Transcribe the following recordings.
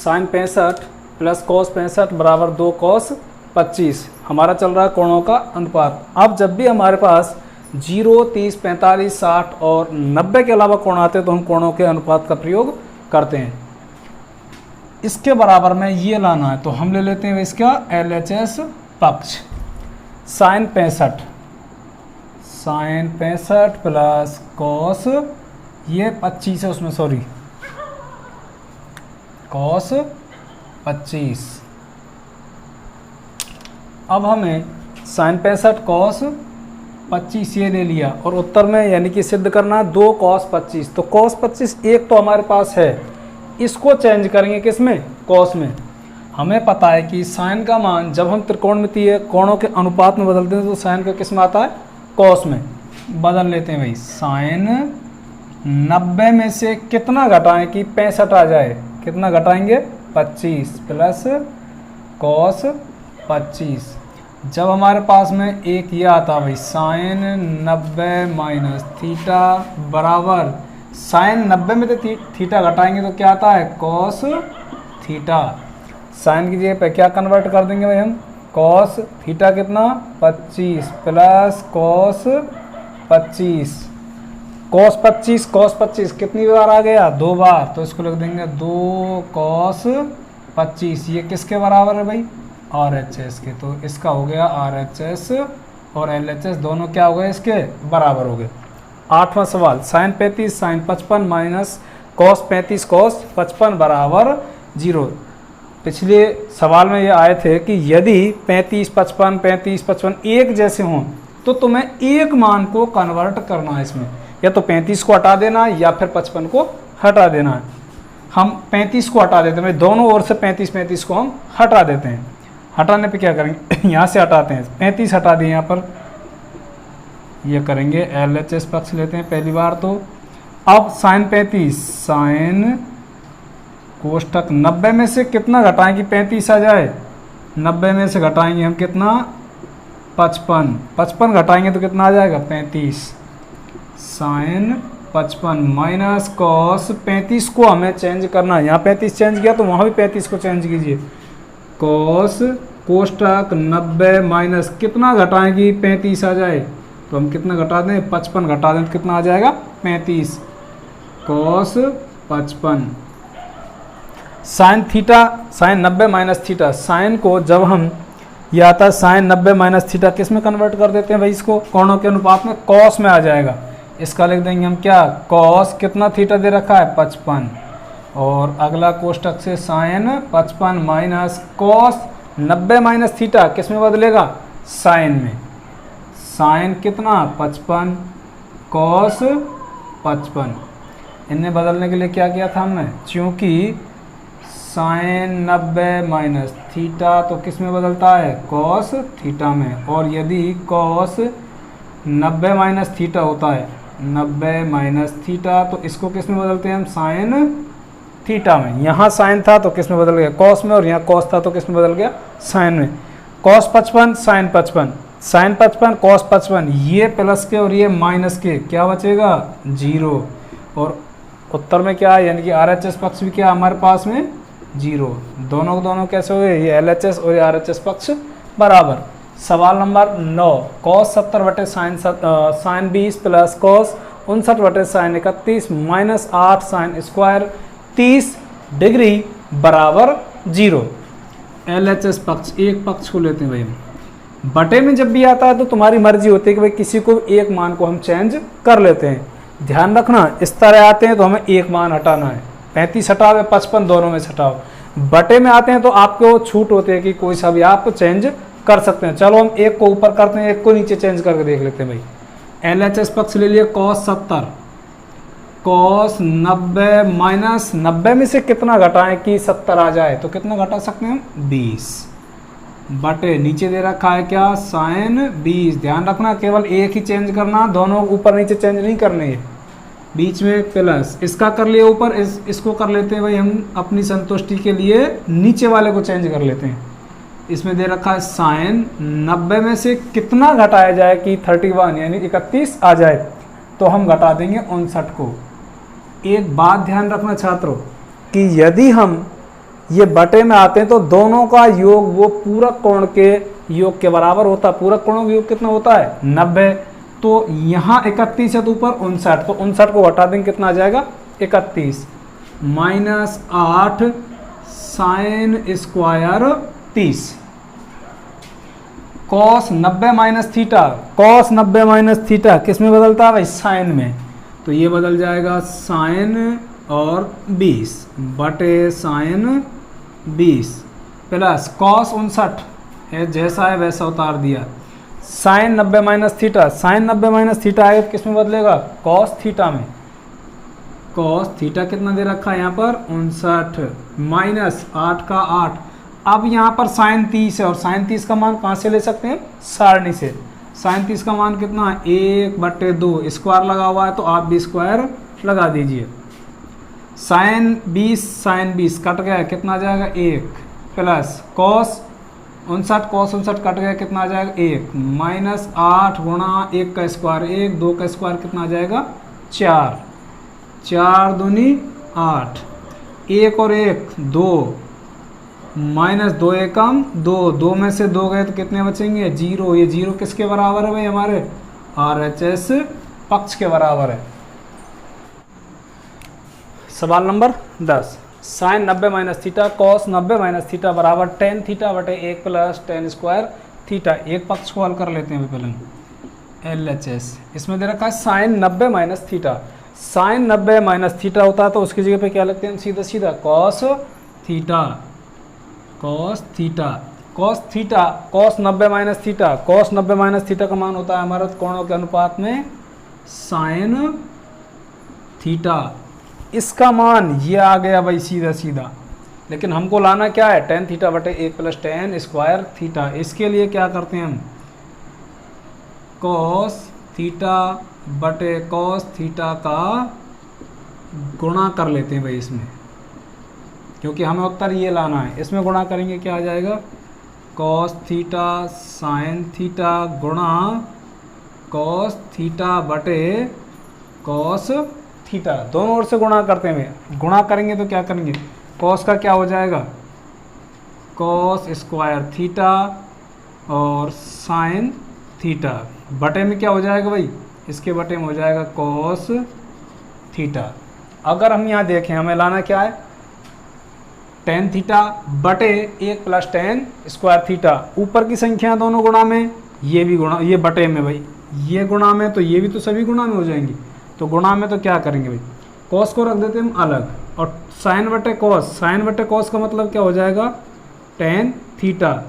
Sign 65 plus cos 65 बराबर 2 cos 25। हमारा चल रहा है कोणों का अनुपात। अब जब भी हमारे पास 0, 30, 45, 60 और 90 के अलावा कोण आते हैं तो हम कोणों के अनुपात का प्रयोग करते हैं। इसके बराबर में ये लाना है तो हम ले लेते हैं इसका LHS पक्ष। साइन 65 प्लस कॉस ये 25 है उसमें, सॉरी कॉस 25। अब हमें साइन 65 कॉस 25 ये ले लिया और उत्तर में यानी कि सिद्ध करना है 2 कॉस 25। तो कॉस 25 एक तो हमारे पास है, इसको चेंज करेंगे किस में, कॉस में। हमें पता है कि साइन का मान जब हम त्रिकोणमितीय कोणों के अनुपात में बदलते हैं तो साइन का किस में आता है, कॉस में। बदल लेते हैं भाई, साइन 90 में से कितना घटाएं कि 65 आ जाए, कितना घटाएंगे 25 प्लस कॉस 25। जब हमारे पास में एक ये आता भाई साइन 90 माइनस थीटा बराबर साइन 90 में से थीटा घटाएंगे तो क्या आता है, कॉस थीटा। साइन की जगह पे क्या कन्वर्ट कर देंगे भाई हम, कॉस थीटा कितना 25 प्लस कॉस 25। कॉस 25 कितनी बार आ गया, 2 बार, तो इसको लिख देंगे 2 कॉस 25। ये किसके बराबर है भाई, RHS के। तो इसका हो गया RHS और LHS दोनों क्या हो गए, इसके बराबर हो गए। 8वां सवाल, sine 35 sine 55 minus cos 35 cos 55 बराबर 0। पिछले सवाल में ये आए थे कि यदि 35 55 एक जैसे हों तो तुम्हें एक मान को कन्वर्ट करना है इसमें, या तो 35 को हटा देना है या फिर 55 को हटा देना है। हम 35 को हटा देते हैं, दोनों ओर से 35 को हम हटा देते हैं। हटाने पे क्या करेंगे, यहाँ से हटाते हैं, 35 हटा दिए, यहाँ पर ये करेंगे LHS पक्ष लेते हैं पहली बार। तो अब साइन 35 साइन कोष्टक 90 में से कितना घटाएं कि 35 आ जाए, 90 में से घटाएंगे हम कितना 55 घटाएंगे तो कितना आ जाएगा 35। साइन 55 माइनस कॉस 35 को हमें चेंज करना है, यहाँ 35 चेंज किया तो वहाँ भी 35 को चेंज कीजिए। कॉस कोष्टक 90 माइनस कितना घटाएंगी 35 आ जाए तो हम कितना घटा दें, 55 घटा दें तो कितना आ जाएगा 35 cos 55। Sine theta sine 90 minus theta, sine को जब हम ये आता है साइन 90 माइनस थीटा किस में कन्वर्ट कर देते हैं भाई, इसको कोणों के अनुपात में कॉस में आ जाएगा। इसका लिख देंगे हम क्या, कॉस कितना थीटा दे रखा है 55 और अगला कोष्टक से sine 55 minus cos 90 minus theta किस में बदलेगा, साइन में। साइन कितना 55 कॉस 55। इन्हें बदलने के लिए क्या किया था हमने, क्योंकि साइन 90 माइनस थीटा तो किस में बदलता है, कॉस थीटा में। और यदि कॉस 90 माइनस थीटा होता है 90 माइनस थीटा तो इसको किस में बदलते हैं हम, साइन थीटा में। यहाँ साइन था तो किस में बदल गया, कॉस में, और यहाँ कॉस था तो किस में बदल गया, साइन में। कॉस 55 साइन 55, साइन 55 कॉस 55, ये प्लस के और ये माइनस के, क्या बचेगा 0। और उत्तर में क्या है, यानी कि RHS पक्ष भी क्या हमारे पास में 0। दोनों कैसे हो गए, ये LHS और ये RHS पक्ष बराबर। सवाल नंबर 9, कॉस 70 बटे साइन 20 प्लस कॉस 59 बटे sine 31 minus 8 sine square 30 degree बराबर 0। LHS पक्ष, एक पक्ष को लेते हैं भाई हम। बटे में जब भी आता है तो तुम्हारी मर्जी होती है कि भाई किसी को एक मान को हम चेंज कर लेते हैं। ध्यान रखना, इस तरह आते हैं तो हमें एक मान हटाना है, 35 हटाओ या 55 दोनों में से हटाओ। बटे में आते हैं तो आपको छूट होती है कि कोई सा भी आप चेंज कर सकते हैं। चलो हम एक को ऊपर करते हैं, एक को नीचे चेंज करके देख लेते हैं भाई। LHS पक्ष ले लिए कॉस 70 कॉस 90 माइनस 90 में से कितना घटाएं कि 70 आ जाए तो कितना घटा सकते हैं हम, 20 बटे नीचे दे रखा है क्या, साइन 20। ध्यान रखना केवल एक ही चेंज करना, दोनों ऊपर नीचे चेंज नहीं करने हैं। बीच में प्लस, इसका कर लिए ऊपर, इसको कर लेते हैं भाई हम अपनी संतुष्टि के लिए, नीचे वाले को चेंज कर लेते हैं। इसमें दे रखा है साइन 90 में से कितना घटाया जाए कि 31 यानी 31 आ जाए तो हम घटा देंगे 59 को। एक बात ध्यान रखना छात्रों कि यदि हम ये बटे में आते हैं तो दोनों का योग वो पूरक कोण के योग के बराबर होता है। पूरक कोणों का योग कितना होता है 90। तो यहाँ 31 है तो ऊपर 59, तो 59 को हटा देंगे कितना आ जाएगा 31 minus 8 sine square 30 cos 90 minus theta. Cos 90 minus theta किस में बदलता है भाई साइन में, तो ये बदल जाएगा साइन और 20 बटे साइन 20 प्लस कॉस 59 है जैसा है वैसा उतार दिया। Sine 90 minus theta, sine 90 minus theta आएगा किस में बदलेगा कॉस थीटा में। कॉस थीटा कितना दे रखा है यहाँ पर 59 माइनस 8 का 8। अब यहाँ पर साइन 30 है और साइन 30 का मान कहाँ से ले सकते हैं सारणी से। साइन 30 का मान कितना 1/2 स्क्वायर लगा हुआ है तो आप भी स्क्वायर लगा दीजिए। साइन 20 कट गया कितना आ जाएगा 1 प्लस कॉस 59 कट गया कितना आ जाएगा 1 माइनस 8 गुणा 1 का स्क्वायर 1 2 का स्क्वायर कितना आ जाएगा 4 4 दूनी 8 1 और 1 2 माइनस 2 एकम 2 में से 2 गए तो कितने बचेंगे 0। ये 0 किसके बराबर है भाई हमारे RHS पक्ष के बराबर है। सवाल नंबर 10 sine 90 minus theta cos 90 minus theta बराबर टेन थीटा बटे 1 प्लस टेन स्क्वायर थीटा। एक पक्ष को हल कर लेते हैं पहले LHS। इसमें दे रखा है sine 90 minus theta. Sine 90 minus theta होता है तो उसकी जगह पे क्या लिखते हैं सीधा सीधा cos theta. Cos theta cos theta cos 90 minus theta. Cos 90 minus theta का मान होता है हमारा कोणों के अनुपात में साइन थीटा। इसका मान ये आ गया भाई सीधा सीधा, लेकिन हमको लाना क्या है टेन थीटा बटे 1 प्लस टेन स्क्वायर थीटा। इसके लिए क्या करते हैं हम कॉस थीटा बटे कॉस थीटा का गुणा कर लेते हैं भाई इसमें, क्योंकि हमें उत्तर ये लाना है। इसमें गुणा करेंगे क्या आ जाएगा कॉस थीटा साइन थीटा गुणा कॉस थीटा बटे कॉस थीटा। दोनों ओर से गुणा करते हैं। गुणा करेंगे तो क्या करेंगे कॉस का क्या हो जाएगा कॉस स्क्वायर थीटा और साइन थीटा बटे में क्या हो जाएगा भाई इसके बटे में हो जाएगा कॉस थीटा। अगर हम यहाँ देखें हमें लाना क्या है टेन थीटा बटे 1 प्लस टेन स्क्वायर थीटा। ऊपर की संख्या दोनों गुणा में, ये भी गुणा, ये बटे में भाई, ये गुणा में तो ये भी तो सभी गुणा में हो जाएंगी। तो गुणा में तो क्या करेंगे भाई कॉस को रख देते हैं हम अलग, और साइन बटे कॉस, साइन बटे कॉस का मतलब क्या हो जाएगा टेन थीटा।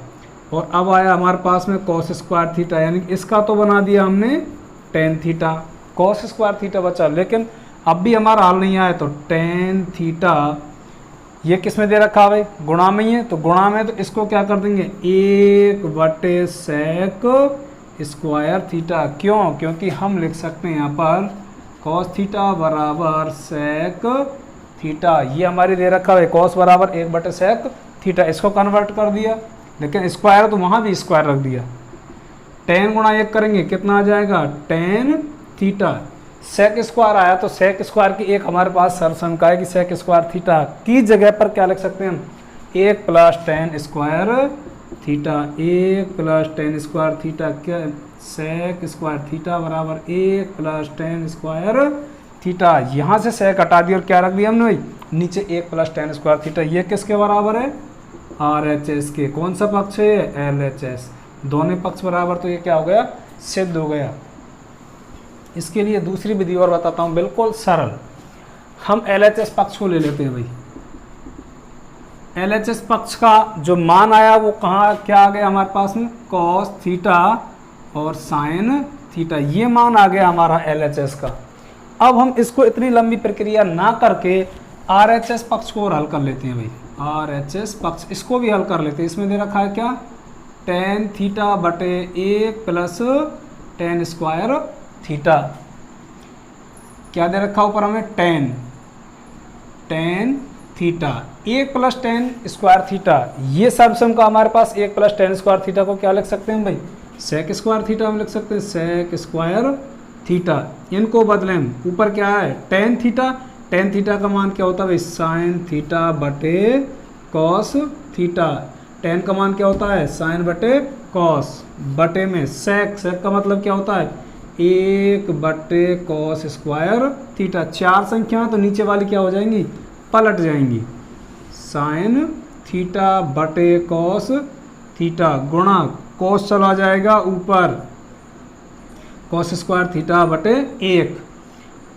और अब आया हमारे पास में कॉस स्क्वायर थीटा, यानी इसका तो बना दिया हमने tan theta, cos square theta बचा। लेकिन अब भी हमारा हल नहीं आया तो टेन थीटा ये किस में दे रखा है भाई गुणा में ही है, तो गुणा में तो इसको क्या कर देंगे 1/sec स्क्वायर थीटा। क्यों? क्योंकि हम लिख सकते हैं यहाँ पर कॉस थीटा बराबर सेक थीटा। ये हमारी दे रखा है कॉस बराबर 1/sec थीटा। इसको कन्वर्ट कर दिया, लेकिन स्क्वायर तो वहाँ भी स्क्वायर रख दिया। टेन गुणा 1 करेंगे कितना आ जाएगा टेन थीटा। सेक स्क्वायर आया तो सेक स्क्वायर की एक हमारे पास सरसंख्या है कि सेक स्क्वायर थीटा की जगह पर क्या लिख सकते हैं हम 1 plus ten square theta. 1 plus ten square theta क्या सेक स्क्वायर थीटा बराबर 1 प्लस टेन स्क्वायर थीटा। यहाँ से सेक हटा दिया और क्या रख दिया हमने भाई नीचे 1 प्लस टेन स्क्वायर थीटा। ये किसके बराबर है RHS के। कौन सा पक्ष है LHS। दोनों पक्ष बराबर तो ये क्या हो गया सिद्ध हो गया। इसके लिए दूसरी विधि और बताता हूँ बिल्कुल सरल। हम LHS पक्ष को ले लेते हैं भाई। LHS पक्ष का जो मान आया वो कहाँ क्या आ गया हमारे पास में कॉस थीटा और साइन थीटा। ये मान आ गया हमारा LHS का। अब हम इसको इतनी लंबी प्रक्रिया ना करके RHS पक्ष को और हल कर लेते हैं भाई। RHS पक्ष इसको भी हल कर लेते हैं। इसमें दे रखा है क्या टेन थीटा बटे 1 प्लस टेन स्क्वायर थीटा। क्या दे रखा ऊपर हमें tan theta 1 plus ten square theta. ये सब सम का हमारे पास 1 प्लस टेन स्क्वायर थीटा को क्या लिख सकते हैं भाई सेक स्क्वायर थीटा हम लिख सकते हैं सेक स्क्वायर थीटा। इनको बदलें ऊपर क्या है टेन थीटा। टेन थीटा का मान क्या होता है भाई साइन थीटा बटे कॉस थीटा। टेन का मान क्या होता है साइन बटे कॉस, बटे में सेक, सेक का मतलब क्या होता है 1 बटे कॉस स्क्वायर थीटा। चार संख्या तो नीचे वाली क्या हो जाएंगी पलट जाएंगी, साइन थीटा बटे कॉस थीटा गुणा कॉस चला जाएगा ऊपर, कॉस स्क्वायर थीटा बटे 1।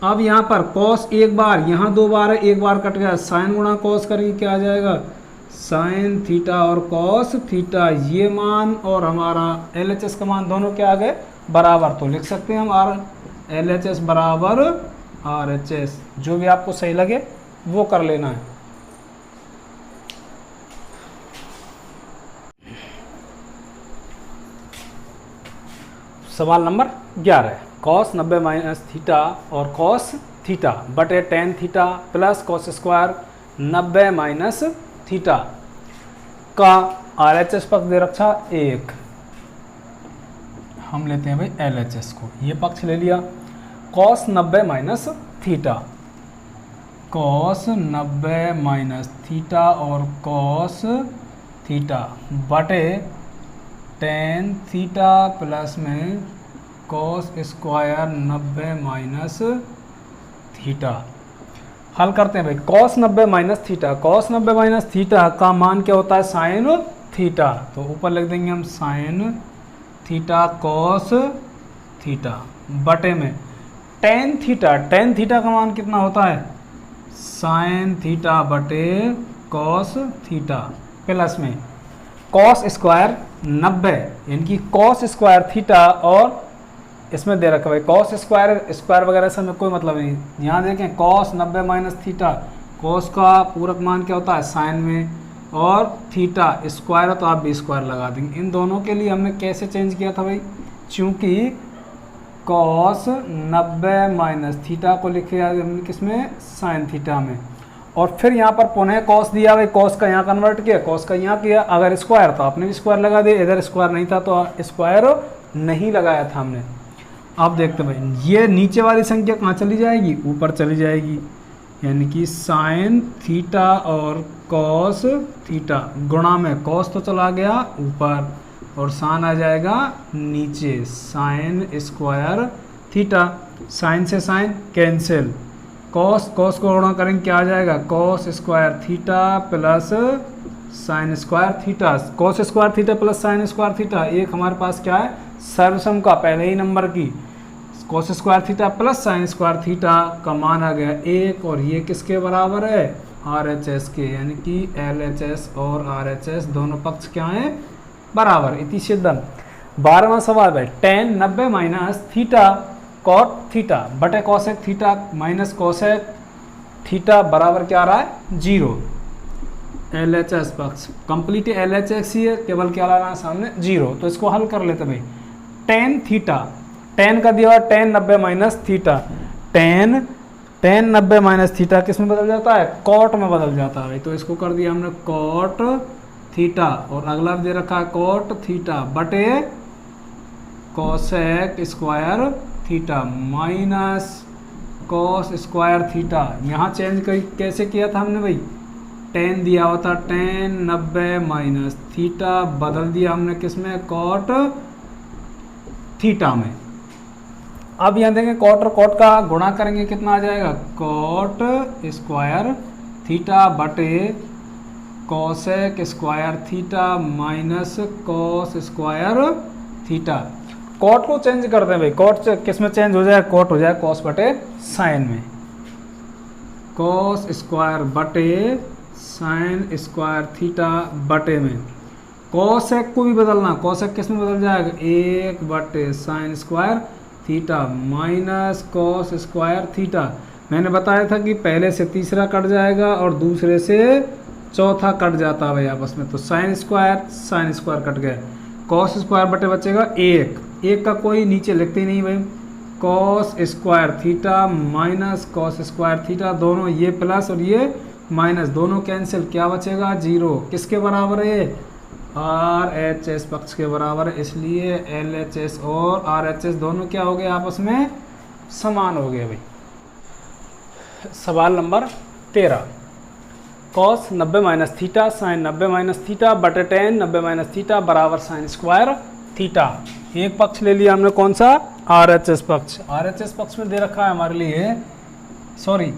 अब यहाँ पर कॉस एक बार, यहाँ 2 बार है, एक बार कट गया, साइन गुणा कॉस करेंगे क्या आ जाएगा साइन थीटा और कॉस थीटा। ये मान और हमारा LHS का मान दोनों क्या आ गए बराबर, तो लिख सकते हैं हम LHS बराबर RHS। जो भी आपको सही लगे वो कर लेना है। सवाल नंबर 11, कॉस 90 माइनस थीटा और कॉस थीटा बटे tan theta plus cos square 90 minus theta का RHS पक्ष दे रखा 1। हम लेते हैं भाई LHS को, ये पक्ष ले लिया। Cos 90 minus theta, cos 90 minus theta और कॉस थीटा बटे टेन थीटा प्लस में कॉस स्क्वायर 90 माइनस थीटा। हल करते हैं भाई, cos 90 minus theta, cos 90 minus theta का मान क्या होता है साइन थीटा, तो ऊपर लिख देंगे हम साइन थीटा कॉस थीटा बटे में टेन थीटा, टेन थीटा का मान कितना होता है साइन थीटा बटे कॉस थीटा प्लस में कॉस स्क्वायर 90, यानी कि कॉस स्क्वायर थीटा, और इसमें दे रखा है कॉस स्क्वायर, स्क्वायर वगैरह से हमें कोई मतलब नहीं। यहाँ देखें कॉस 90 माइनस थीटा, कॉस का पूरक मान क्या होता है साइन में, और थीटा स्क्वायर है तो आप भी स्क्वायर लगा देंगे। इन दोनों के लिए हमने कैसे चेंज किया था भाई, चूँकि कॉस 90 माइनस थीटा को लिखे हमने किसमें साइन थीटा में, और फिर यहाँ पर पुनः कॉस दिया भाई, कॉस का यहाँ कन्वर्ट किया, कॉस का यहाँ किया। अगर स्क्वायर तो आपने भी स्क्वायर लगा दिया, इधर स्क्वायर नहीं था तो स्क्वायर नहीं लगाया था हमने। अब देखते भाई ये नीचे वाली संख्या कहाँ चली जाएगी ऊपर चली जाएगी, यानी कि साइन थीटा और कॉस थीटा गुणा में कॉस तो चला गया ऊपर और साइन आ जाएगा नीचे, साइन स्क्वायर थीटा। साइन से साइन कैंसिल, कॉस कॉस को गुणा करेंगे क्या आ जाएगा cos square theta plus sign square theta, cos square theta plus sign square theta. एक हमारे पास क्या है सर्वसम का पहले ही नंबर की cos square theta plus sign square theta का मान आ गया 1, और ये किसके बराबर है RHS के, यानी कि LHS और RHS दोनों पक्ष क्या हैं बराबर। इति सिद्धम। 12वां सवाल है ten 90 minus theta cot theta बटे cosec theta minus cosec theta बराबर क्या आ रहा है 0। LHS पक्ष कंप्लीट LHS ही है, केवल क्या लाना है सामने 0। तो इसको हल कर लेते भाई, टेन थीटा, टेन का दिया हुआ ten 90 minus theta, ten 90 minus theta किस में बदल जाता है कॉट में बदल जाता है। तो इसको कर दिया हमने कॉट थीटा, और अगला दे रखा है कॉट थीटा बटे cosec square theta minus cos square theta. यहाँ चेंज कैसे किया था हमने भाई, टेन दिया हुआ था टेन 90 माइनस थीटा बदल दिया हमने किस में कॉट थीटा में। अब यहाँ देखें कॉट और कॉट का गुणा करेंगे कितना आ जाएगा कॉट स्क्वायर थीटा बटे cosec square theta minus cos square theta. Cot को चेंज करते हैं भाई, कॉट किस में चेंज हो जाए कॉट हो जाए कॉस बटे साइन में, कॉस स्क्वायर बटे साइन स्क्वायर थीटा बटे में कॉसेक को भी बदलना, कॉसेक किस में बदल जाएगा 1 बटे sign square theta minus cos square theta. मैंने बताया था कि पहले से तीसरा कट जाएगा और दूसरे से चौथा कट जाता है भाई आपस में, तो साइन स्क्वायर कट गया, कॉस स्क्वायर बटे बचेगा 1 का कोई नीचे लिखते ही नहीं भाई, cos square theta minus cos square theta, दोनों ये प्लस और ये माइनस दोनों कैंसिल, क्या बचेगा 0। किसके बराबर है RHS पक्ष के बराबर है, इसलिए LHS और RHS दोनों क्या हो गए आपस में समान हो गए भाई। सवाल number 13, cos 90 minus theta sine 90 minus theta बटे टेन 90 माइनस थीटा बराबर साइन स्क्वायर थीटा। एक पक्ष ले लिया हमने कौन सा, RHS पक्ष। RHS पक्ष में दे रखा है हमारे लिए, सॉरी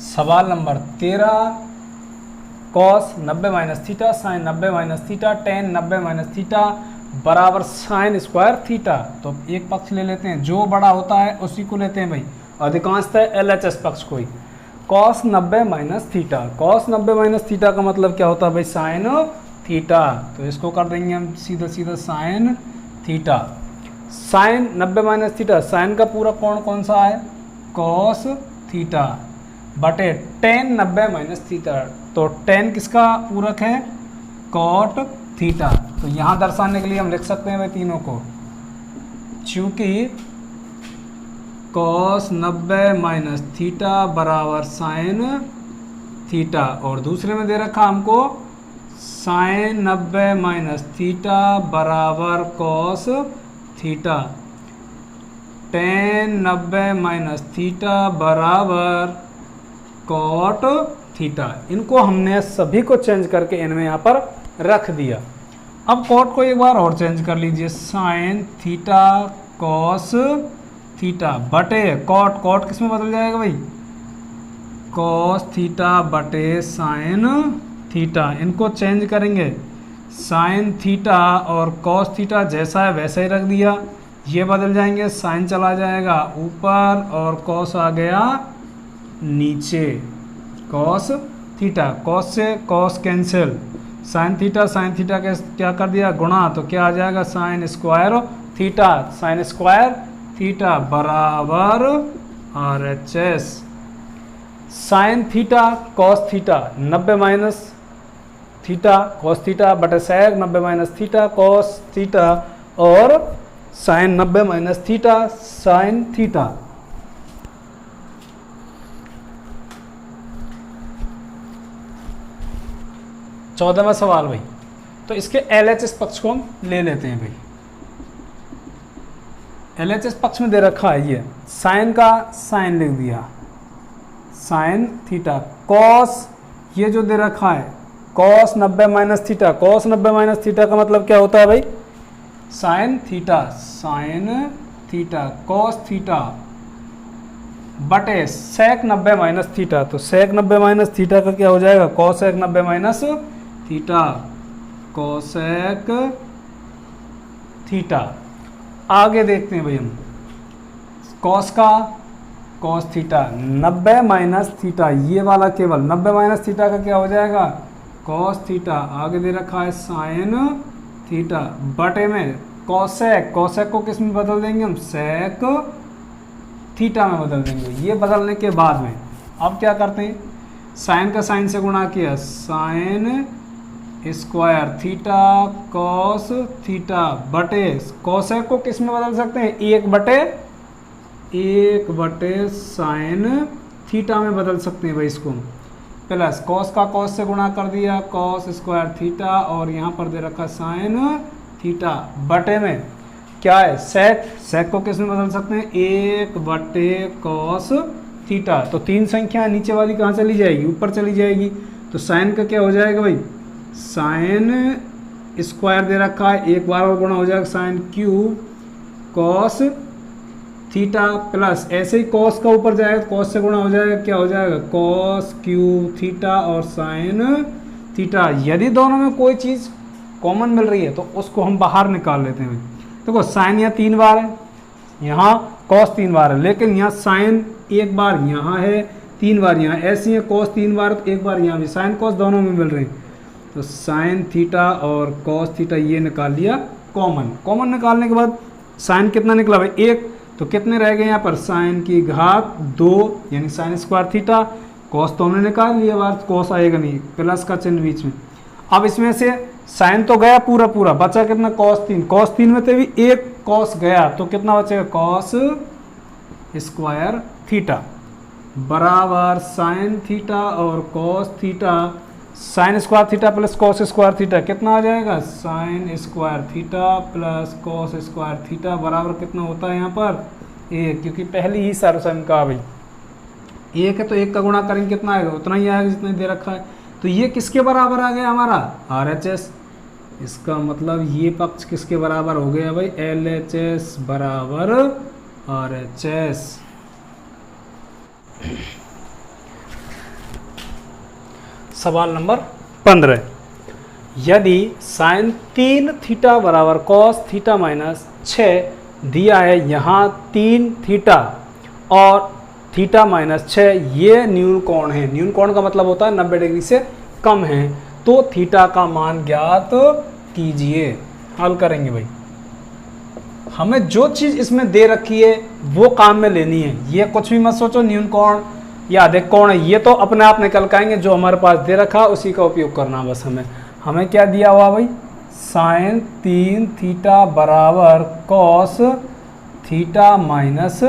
सवाल number 13, cos 90 minus theta sine 90 minus theta tan 90 minus theta बराबर साइन स्क्वायर थीटा। तो एक पक्ष ले लेते हैं, जो बड़ा होता है उसी को लेते हैं भाई, अधिकांशतः LHS पक्ष को ही। Cos 90 minus theta, cos 90 minus theta का मतलब क्या होता है भाई, साइन थीटा। तो इसको कर देंगे हम सीधा सीधा sine theta. Sine 90 minus theta, sine का पूरा कोण कौन सा है, कॉस थीटा बटे टेन 90 माइनस थीटा। तो टेन किसका पूरक है, कॉट थीटा। तो यहाँ दर्शाने के लिए हम लिख सकते हैं भाई तीनों को, चूंकि कॉस 90 माइनस थीटा बराबर साइन थीटा, और दूसरे में दे रखा हमको साइन 90 माइनस थीटा बराबर cos theta, ten 90 minus theta बराबर कॉट थीटा। इनको हमने सभी को चेंज करके इनमें यहाँ पर रख दिया। अब कॉट को एक बार और चेंज कर लीजिए, साइन थीटा कॉस थीटा बटे कॉट, कॉट किस में बदल जाएगा भाई, कॉस थीटा बटे साइन थीटा। इनको चेंज करेंगे, साइन थीटा और कॉस थीटा जैसा है वैसा ही रख दिया, ये बदल जाएंगे, साइन चला जाएगा ऊपर और कॉस आ गया नीचे, कॉस थीटा। कॉस से कॉस कैंसिल, साइन थीटा के क्या कर दिया गुणा, तो क्या आ जाएगा sine square theta, sine square theta बराबर RHS। Sine theta cos theta 90 minus theta cos theta बटे sec 90 minus theta cos theta और sine 90 minus theta sine theta. चौदहवां सवाल भाई, तो इसके LHS पक्ष को हम ले लेते हैं भाई। LHS पक्ष में दे रखा है ये, साइन का साइन लिख दिया, साइन थीटा, कॉस ये जो दे रखा है cos 90 minus theta, cos 90 minus theta का मतलब क्या होता है भाई, साइन थीटा कॉस थीटा बटे सेक 90 माइनस थीटा। तो सेक 90 माइनस थीटा का क्या हो जाएगा, cosec 90 minus theta, cosec theta. आगे देखते हैं भाई हम, कॉस का कॉस थीटा 90 माइनस थीटा, ये वाला केवल 90 माइनस थीटा का क्या हो जाएगा, कॉस थीटा। आगे दे रखा है साइन थीटा बटे में कॉसेक, कॉसेक को किस में बदल देंगे हम, सेक थीटा में बदल देंगे। ये बदलने के बाद में अब क्या करते हैं, साइन का साइन से गुणा किया, sign square theta cos theta बटे कॉसेक को किस में बदल सकते हैं, एक बटे साइन थीटा में बदल सकते हैं भाई इसको, प्लस कॉस का कॉस से गुणा कर दिया कॉस स्क्वायर थीटा और यहाँ पर दे रखा साइन थीटा बटे में क्या है, सेक, सेक को किस में बदल सकते हैं, एक बटे कॉस थीटा। तो तीन संख्या नीचे वाली कहाँ चली जाएगी, ऊपर चली जाएगी। तो साइन का क्या हो जाएगा भाई, साइन स्क्वायर दे रखा है, एक बार और गुणा हो जाएगा sine cube cos theta, plus ऐसे ही कॉस का ऊपर जाएगा तो कॉस से गुणा हो जाएगा, क्या हो जाएगा कॉस क्यूब थीटा और साइन थीटा। यदि दोनों में कोई चीज़ कॉमन मिल रही है तो उसको हम बाहर निकाल लेते हैं। देखो साइन यहाँ 3 बार है, यहाँ कॉस 3 बार है, लेकिन यहाँ साइन एक बार यहाँ है, 3 बार यहाँ, ऐसे ही कॉस 3 बार तो एक बार यहाँ भी, साइन कॉस दोनों में मिल रहे हैं। तो साइन थीटा और कॉस थीटा ये निकाल लिया कॉमन। कॉमन निकालने के बाद साइन कितना निकला भाई, 1, तो कितने रह गए यहाँ पर, साइन की घात 2 यानी साइन स्क्वायर थीटा। कॉस तो हमने निकाल लिया, बात कॉस आएगा नहीं, प्लस का चिन्ह बीच में। अब इसमें से साइन तो गया पूरा पूरा, बचा कितना कॉस 3, कॉस 3 में से भी एक कॉस गया तो कितना बचेगा, कॉस स्क्वायर थीटा बराबर साइन थीटा और cos theta, sine square theta plus cos square theta कितना आ जाएगा, sine square theta plus cos square theta बराबर कितना होता है यहाँ पर 1, क्योंकि पहली ही सर्वसम का भाई 1 है तो 1 का गुणा करेंगे कितना आएगा, उतना ही आएगा जितना दे रखा है। तो ये किसके बराबर आ गया हमारा, RHS। इसका मतलब ये पक्ष किसके बराबर हो गया भाई, LHS बराबर RHS। सवाल नंबर 15, यदि साइन 3 थीटा बराबर कॉस थीटा माइनस 6 दिया है, यहाँ 3 थीटा और थीटा माइनस 6 ये न्यून कोण है। न्यून कोण का मतलब होता है 90 डिग्री से कम है। तो थीटा का मान ज्ञात कीजिए। हल करेंगे भाई, हमें जो चीज़ इसमें दे रखी है वो काम में लेनी है। ये कुछ भी मत सोचो न्यून कोण या अधिक कोण है, ये तो अपने आप निकल के आएंगे। जो हमारे पास दे रखा उसी का उपयोग करना बस। हमें क्या दिया हुआ भाई, साइन 3 थीटा बराबर कॉस थीटा माइनस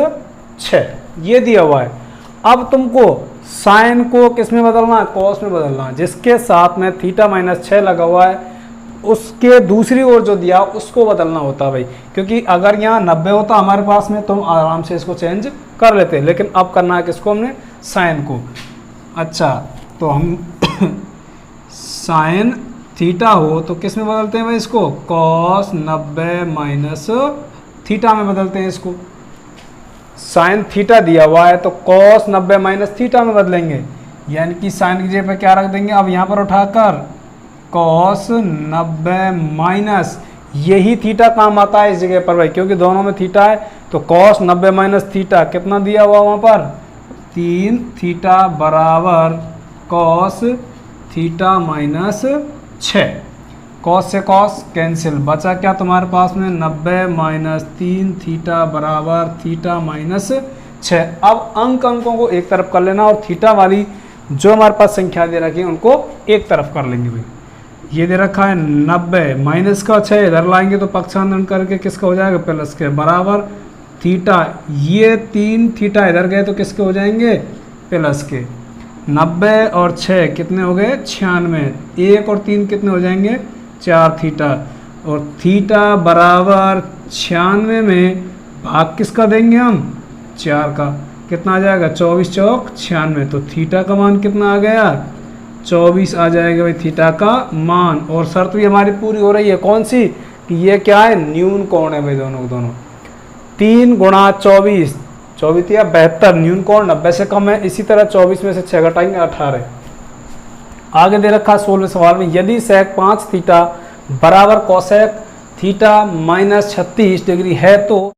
6 ये दिया हुआ है। अब तुमको साइन को किस में बदलना है, कॉस में बदलना है। जिसके साथ में थीटा माइनस 6 लगा हुआ है उसके दूसरी ओर जो दिया उसको बदलना होता है भाई। क्योंकि अगर यहाँ 90 होता हमारे पास में तो हम आराम से इसको चेंज कर लेते, लेकिन अब करना है किसको, हमने साइन को। अच्छा तो हम साइन थीटा हो तो किस में बदलते हैं भाई इसको, कॉस 90 माइनस थीटा में बदलते हैं इसको। साइन थीटा दिया हुआ है तो कॉस 90 माइनस थीटा में बदलेंगे, यानी कि साइन की जगह पर क्या रख देंगे, अब यहाँ पर उठाकर कॉस 90 माइनस, यही थीटा काम आता है इस जगह पर भाई, क्योंकि दोनों में थीटा है। तो कॉस 90 माइनस थीटा कितना दिया हुआ वहाँ पर, 3 थीटा बराबर कॉस थीटा माइनस 6। कॉस से कॉस कैंसिल, बचा क्या तुम्हारे पास में, 90 माइनस 3 थीटा बराबर थीटा माइनस 6। अब अंकों को एक तरफ कर लेना और थीटा वाली जो हमारे पास संख्या दे रखी है उनको एक तरफ कर लेंगे भाई। ये दे रखा है 90 माइनस का 6 इधर लाएंगे तो पक्षांतरण करके किसका हो जाएगा, प्लस के बराबर थीटा। ये 3 थीटा इधर गए तो किसके हो जाएंगे, प्लस के। 90 और 6 कितने हो गए, 96। 1 और 3 कितने हो जाएंगे, 4 थीटा। और थीटा बराबर 96 में भाग किसका देंगे हम, 4 का। कितना आ जाएगा, 24 चौक 96। तो थीटा का मान कितना आ गया, 24 आ जाएगा भाई थीटा का मान। और शर्त भी हमारी पूरी हो रही है, कौन सी, कि ये क्या है, न्यून कोण है भाई दोनों। 3 गुणा 24, 24 या 72, न्यून कोण 90 से कम है। इसी तरह 24 में से 6 घटाएंगे 18। आगे दे रखा 16वें सवाल में, यदि सेक 5 थीटा बराबर कॉसेक थीटा माइनस 36 डिग्री है तो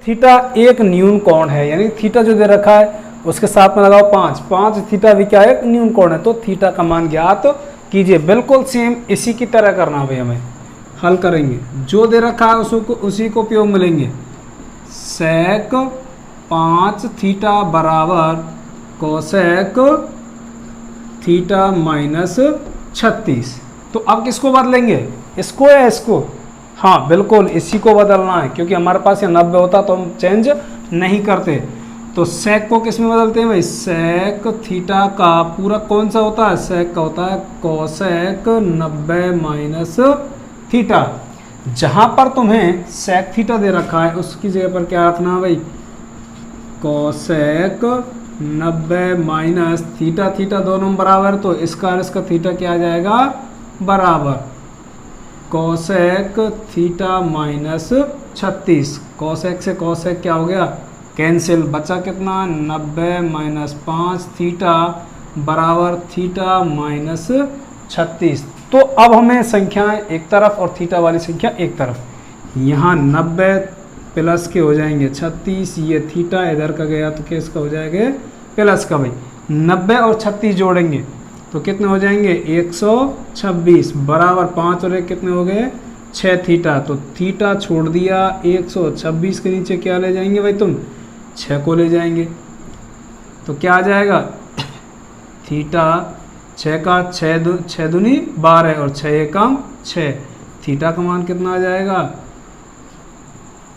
थीटा एक न्यून कोण है। यानी थीटा जो दे रखा है उसके साथ में लगाओ 5 थीटा भी क्या है, एक न्यून कोण है। तो थीटा का मान ज्ञात कीजिए। बिल्कुल सेम इसी की तरह करना भाई, हमें हल करेंगे। जो दे रखा है उसको उसी को उपयोग में लेंगे। सेक 5 थीटा बराबर कोसेक थीटा माइनस 36। तो अब किसको बदलेंगे, इसको या इसको, हाँ बिल्कुल इसी को बदलना है, क्योंकि हमारे पास ये 90 होता तो हम चेंज नहीं करते। तो सेक को किस में बदलते हैं भाई, सेक थीटा का पूरा कौन सा होता है, सेक का होता है कोसेक 90 माइनस थीटा। जहाँ पर तुम्हें सेक थीटा दे रखा है उसकी जगह पर क्या रखना है भाई, कोसेक 90 माइनस थीटा। थीटा दोनों बराबर, तो इसका और इसका थीटा क्या आ जाएगा, बराबर कोसेक थीटा माइनस 36। कोसेक से कोसेक क्या हो गया, कैंसिल। बचा कितना, 90 माइनस 5 थीटा बराबर थीटा माइनस 36। तो अब हमें संख्याएं एक तरफ और थीटा वाली संख्या एक तरफ। यहाँ 90 प्लस के हो जाएंगे 36, ये थीटा इधर का गया तो किसका हो जाएगा, प्लस का भाई। 90 और 36 जोड़ेंगे तो कितने हो जाएंगे, 126 बराबर 5 और 1 कितने हो गए, 6 थीटा। तो थीटा छोड़ दिया, 126 के नीचे क्या ले जाएंगे भाई तुम, 6 को ले जाएंगे। तो क्या आ जाएगा, थीटा 6 का 6 दूनी 12 और 6 एकम 6। थीटा का मान कितना आ जाएगा,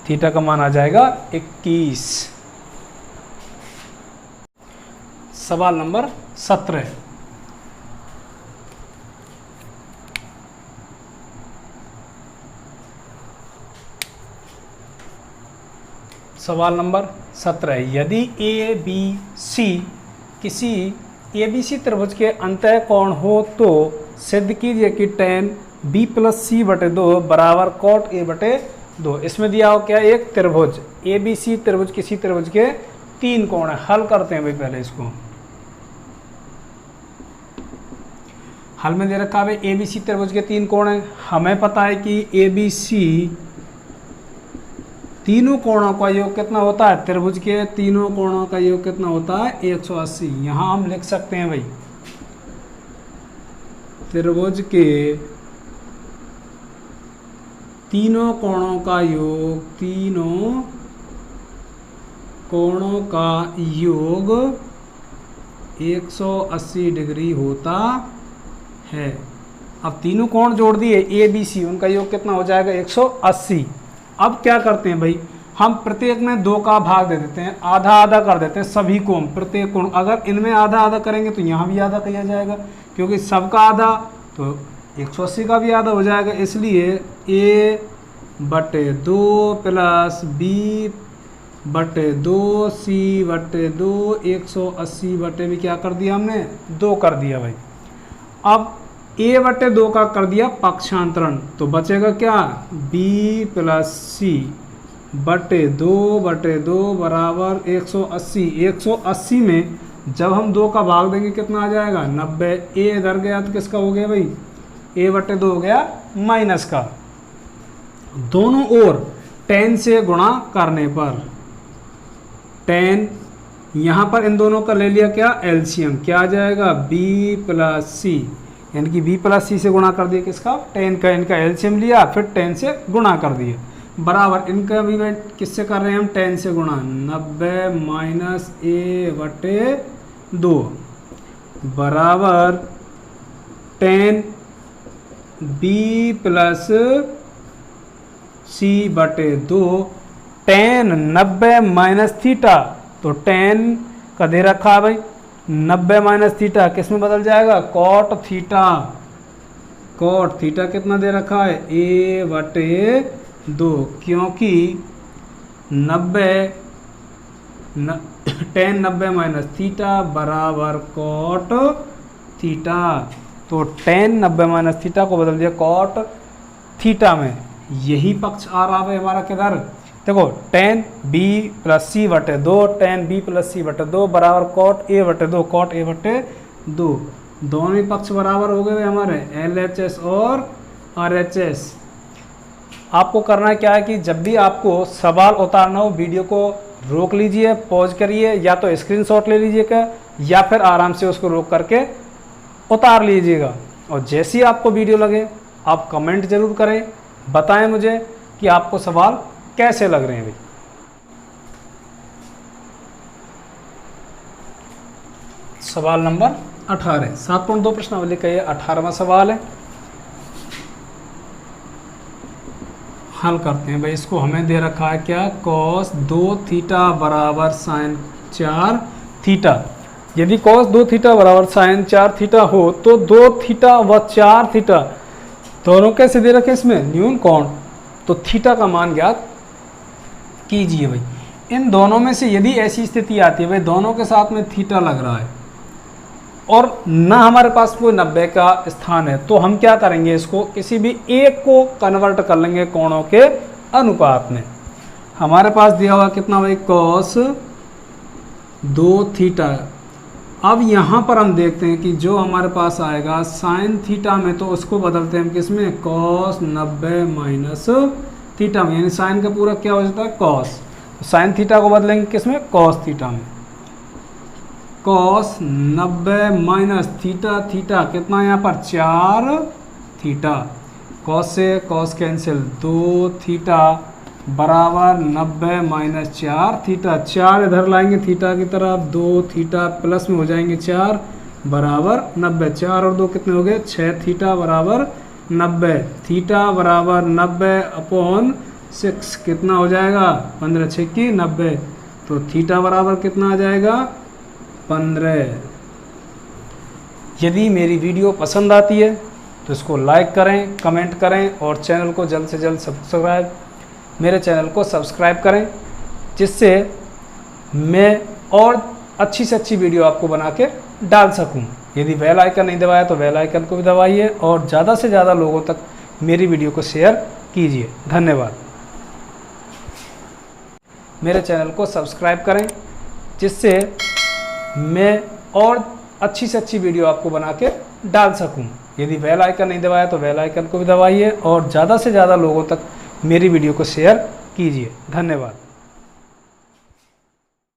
थीटा का मान आ जाएगा 21। सवाल नंबर 17, सवाल नंबर 17। यदि ए बी सी किसी ए बी सी त्रिभुज के अंतः कोण हो तो सिद्ध कीजिए कि tan b प्लस सी बटे 2 बराबर cot a बटे 2। इसमें दिया हो क्या, एक त्रिभुज ए बी सी त्रिभुज, किसी त्रिभुज के 3 कोण है। हल करते हैं भाई पहले इसको। हल में दे रखा है ए बी सी त्रिभुज के 3 कोण है। हमें पता है कि ए बी सी तीनों कोणों का योग कितना होता है, त्रिभुज के तीनों कोणों का योग कितना होता है 180। यहां हम लिख सकते हैं भाई त्रिभुज के तीनों कोणों का योग, तीनों कोणों का योग 180 डिग्री होता है। अब तीनों कोण जोड़ दिए ए बी सी, उनका योग कितना हो जाएगा 180। अब क्या करते हैं भाई, हम प्रत्येक में 2 का भाग दे देते हैं, आधा आधा कर देते हैं सभी को, प्रत्येक कोण। अगर इनमें आधा आधा करेंगे तो यहाँ भी आधा किया जाएगा, क्योंकि सबका आधा तो 180 का भी आधा हो जाएगा। इसलिए a बटे 2 प्लस b बटे 2 c बटे 2 180 बटे भी क्या कर दिया हमने 2 कर दिया भाई। अब a बटे 2 का कर दिया पक्षांतरण, तो बचेगा क्या b प्लस सी बटे 2 बराबर 180। 180 में जब हम 2 का भाग देंगे कितना आ जाएगा 90। a इधर गया तो किसका हो गया भाई, a बटे 2 हो गया माइनस का। दोनों ओर tan से गुणा करने पर, tan यहाँ पर इन दोनों का ले लिया क्या एलसीएम, क्या आ जाएगा b प्लस सी, यानी कि b प्लस सी से गुणा कर दिया किसका tan का, इनका एलसीएम लिया फिर tan से गुणा कर दिया, बराबर इनका भी किससे कर रहे हैं हम tan से गुणा, 90 माइनस a बटे 2 बराबर tan b प्लस सी बटे 2। tan 90 माइनस थीटा, तो tan का दे रखा है भाई 90 माइनस थीटा किस में बदल जाएगा cot थीटा। cot थीटा कितना दे रखा है a बटे 2, क्योंकि tan 90 माइनस थीटा बराबर cot थीटा। तो tan 90 माइनस थीटा को बदल दिया cot थीटा में। यही पक्ष आ रहा है हमारा किधर, देखो tan b प्लस सी बटे 2, tan b प्लस सी बटे 2 बराबर cot a बटे 2, cot a बटे 2। दोनों ही पक्ष बराबर हो गए हमारे LHS और RHS। आपको करना क्या है कि जब भी आपको सवाल उतारना हो वीडियो को रोक लीजिए, पॉज करिए, या तो स्क्रीनशॉट ले लीजिएगा या फिर आराम से उसको रोक करके उतार लीजिएगा। और जैसी आपको वीडियो लगे आप कमेंट जरूर करें, बताएं मुझे कि आपको सवाल कैसे लग रहे हैं भाई। सवाल नंबर 18 7.2 प्रश्नावली का ये 18वां सवाल है। हल करते हैं भाई इसको। हमें दे रखा है क्या cos 2 थीटा बराबर sin 4 थीटा। यदि cos 2 थीटा बराबर sin 4 थीटा हो तो 2 थीटा व 4 थीटा दोनों कैसे दे रखे इसमें न्यून कोण, तो थीटा का मान ज्ञात कीजिए भाई। इन दोनों में से यदि ऐसी स्थिति आती है भाई दोनों के साथ में थीटा लग रहा है और ना हमारे पास कोई 90 का स्थान है, तो हम क्या करेंगे इसको किसी भी एक को कन्वर्ट कर लेंगे कोणों के अनुपात में। हमारे पास दिया हुआ कितना भाई cos 2 थीटा। अब यहाँ पर हम देखते हैं कि जो हमारे पास आएगा sin थीटा में, तो उसको बदलते हैं हम किस में cos 90 माइनस थीटा में, यानी साइन का पूरा क्या हो जाता है cos। तो sin थीटा को बदलेंगे किस में cos थीटा में। cos 90 माइनस थीटा, थीटा कितना यहाँ पर 4 थीटा, cos से cos कैंसिल 2 थीटा बराबर 90 माइनस 4 थीटा। 4 इधर लाएंगे थीटा की तरफ, 2 थीटा प्लस में हो जाएंगे 4 बराबर 90। 4 और 2 कितने हो गए 6 थीटा बराबर 90। थीटा बराबर 90 अपॉन 6 कितना हो जाएगा 15 6 की 90। तो थीटा बराबर कितना आ जाएगा 15। यदि मेरी वीडियो पसंद आती है तो इसको लाइक करें, कमेंट करें और चैनल को जल्द से जल्द मेरे चैनल को सब्सक्राइब करें, जिससे मैं और अच्छी से अच्छी वीडियो आपको बना के डाल सकूं। यदि बेल आइकन नहीं दबाया तो बेल आइकन को भी दबाइए और ज़्यादा से ज़्यादा लोगों तक मेरी वीडियो को शेयर कीजिए। धन्यवाद। मेरे चैनल को सब्सक्राइब करें जिससे मैं और अच्छी से अच्छी वीडियो आपको बना के डाल सकूं। यदि बेल आइकन नहीं दबाया तो बेल आइकन को भी दबाइए और ज़्यादा से ज़्यादा लोगों तक मेरी वीडियो को शेयर कीजिए। धन्यवाद।